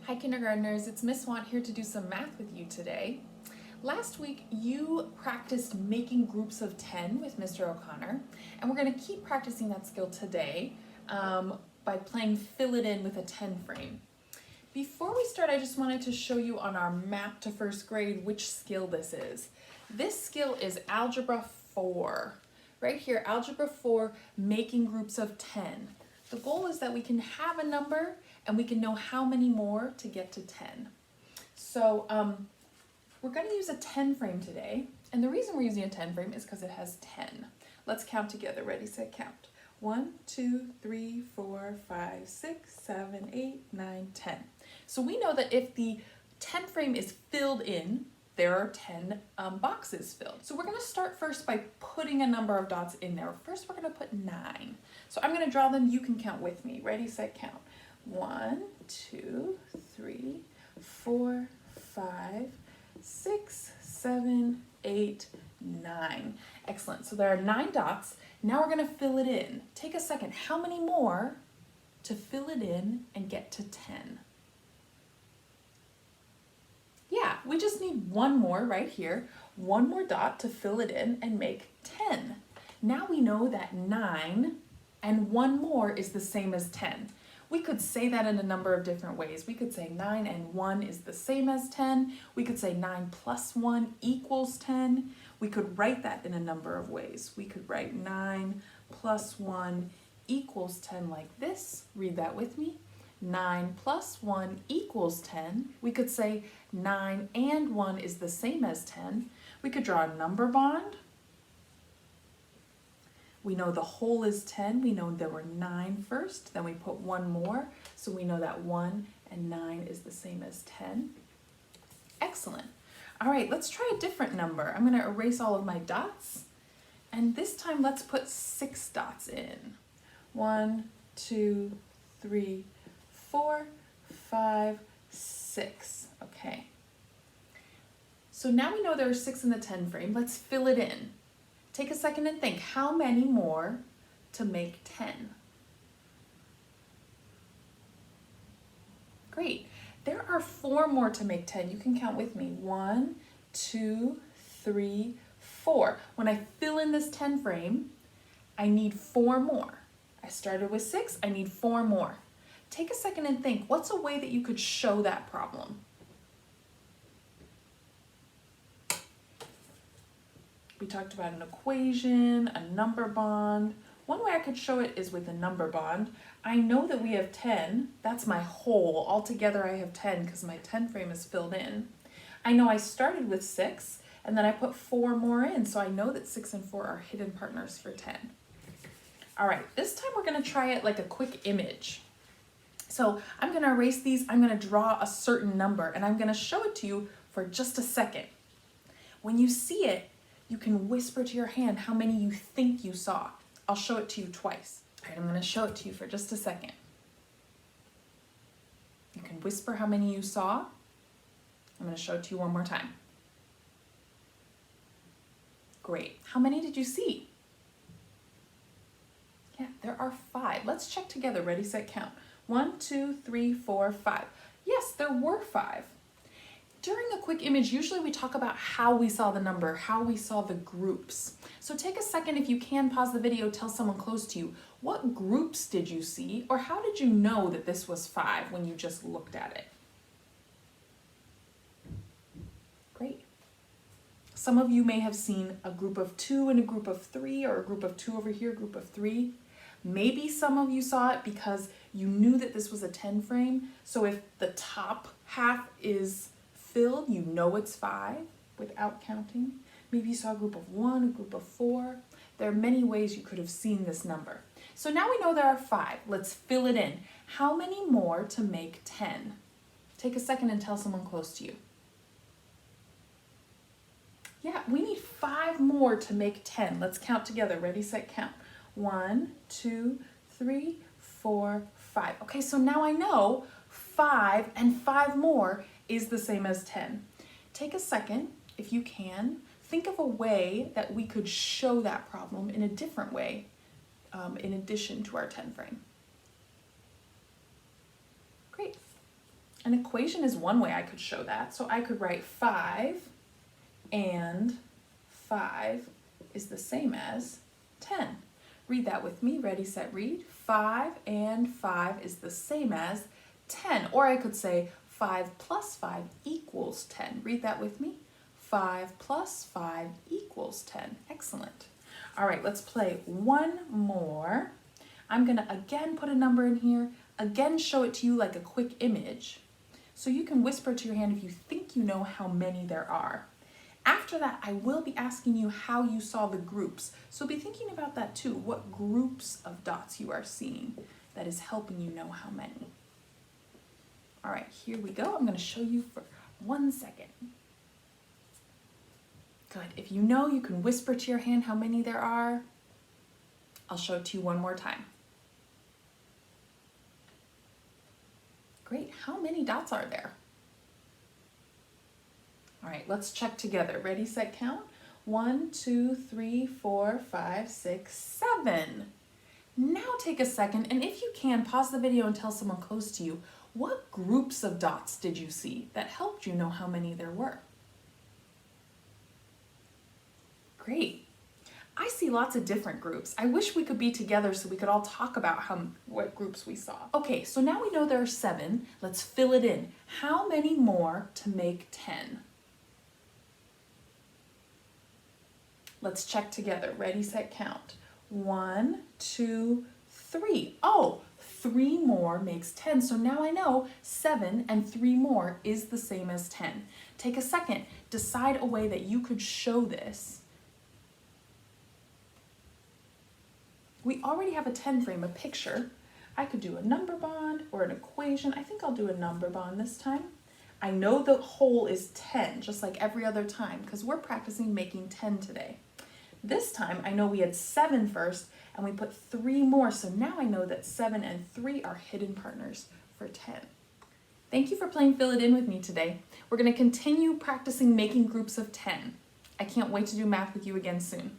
Hi kindergartners, it's Miss Want here to do some math with you today. Last week you practiced making groups of 10 with Mr. O'Connor, and we're going to keep practicing that skill today by playing fill it in with a 10 frame. Before we start, I just wanted to show you on our map to first grade which skill this is. This skill is Algebra 4. Right here, Algebra 4, making groups of 10. The goal is that we can have a number and we can know how many more to get to 10. So we're going to use a 10 frame today. And the reason we're using a 10 frame is because it has 10. Let's count together. Ready, set, count. 1, 2, 3, 4, 5, 6, 7, 8, 9, 10. So we know that if the 10 frame is filled in, there are 10 boxes filled. So we're going to start first by putting a number of dots in there. First, we're going to put 9. So I'm going to draw them. You can count with me. Ready, set, count. 1, 2, 3, 4, 5, 6, 7, 8, 9. Excellent. So there are 9 dots. Now we're going to fill it in. Take a second. How many more to fill it in and get to 10? Yeah, we just need one more right here. One more dot to fill it in and make 10. Now we know that 9 and one more is the same as 10. We could say that in a number of different ways. We could say 9 and 1 is the same as 10. We could say 9 plus 1 equals 10. We could write that in a number of ways. We could write 9 plus 1 equals 10 like this. Read that with me. 9 plus 1 equals 10. We could say 9 and 1 is the same as 10. We could draw a number bond. We know the whole is 10. We know there were 9 first. Then we put one more. So we know that 1 and 9 is the same as 10. Excellent. All right, let's try a different number. I'm going to erase all of my dots. And this time, let's put 6 dots in. 1, 2, 3, 4, 5, 6. Okay. So now we know there are 6 in the 10 frame. Let's fill it in. Take a second and think, how many more to make 10? Great. There are 4 more to make 10. You can count with me. 1, 2, 3, 4. When I fill in this 10 frame, I need 4 more. I started with 6, I need 4 more. Take a second and think, what's a way that you could show that problem? We talked about an equation, a number bond. One way I could show it is with a number bond. I know that we have 10. That's my whole. Altogether I have 10 because my 10 frame is filled in. I know I started with 6 and then I put 4 more in. So I know that 6 and 4 are hidden partners for 10. All right, this time we're going to try it like a quick image. So I'm going to erase these. I'm going to draw a certain number and I'm going to show it to you for just a second. When you see it, you can whisper to your hand how many you think you saw. I'll show it to you twice. All right, I'm going to show it to you for just a second. You can whisper how many you saw. I'm going to show it to you one more time. Great. How many did you see? Yeah, there are 5. Let's check together. Ready, set, count. 1, 2, 3, 4, 5. Yes, there were 5. During a quick image, usually we talk about how we saw the number, how we saw the groups. So take a second, if you can, pause the video, tell someone close to you, what groups did you see, or how did you know that this was 5 when you just looked at it? Great. Some of you may have seen a group of 2 and a group of 3, or a group of 2 over here, a group of 3. Maybe some of you saw it because you knew that this was a 10 frame. So if the top half is filled, you know it's 5 without counting. Maybe you saw a group of 1, a group of 4. There are many ways you could have seen this number. So now we know there are 5. Let's fill it in. How many more to make 10? Take a second and tell someone close to you. Yeah, we need 5 more to make 10. Let's count together. Ready, set, count. 1, 2, 3, 4, 5. Okay, so now I know 5 and 5 more is the same as 10. Take a second, if you can, think of a way that we could show that problem in a different way in addition to our 10 frame. Great. An equation is one way I could show that. So I could write 5 and 5 is the same as 10. Read that with me. Ready, set, read. 5 and 5 is the same as 10. Or I could say 5 plus 5 equals 10. Read that with me. 5 plus 5 equals 10. Excellent. All right, let's play one more. I'm going to again put a number in here, again show it to you like a quick image, so you can whisper to your hand if you think you know how many there are. After that, I will be asking you how you saw the groups. So be thinking about that too, what groups of dots you are seeing that is helping you know how many. All right, here we go. I'm going to show you for 1 second. Good. If you know, you can whisper to your hand how many there are. I'll show it to you one more time. Great. How many dots are there? All right, let's check together. Ready, set, count. 1, 2, 3, 4, 5, 6, 7. Now take a second, and if you can, pause the video and tell someone close to you, what groups of dots did you see that helped you know how many there were? Great. I see lots of different groups. I wish we could be together so we could all talk about what groups we saw. Okay, so now we know there are 7. Let's fill it in. How many more to make 10? Let's check together. Ready, set, count. 1, 2, 3. Oh, 3 more makes 10. So now I know 7 and 3 more is the same as 10. Take a second. Decide a way that you could show this. We already have a 10 frame, a picture. I could do a number bond or an equation. I think I'll do a number bond this time. I know the whole is 10, just like every other time, because we're practicing making 10 today. This time, I know we had 7 first, and we put 3 more, so now I know that 7 and 3 are hidden partners for 10. Thank you for playing Fill It In with me today. We're going to continue practicing making groups of 10. I can't wait to do math with you again soon.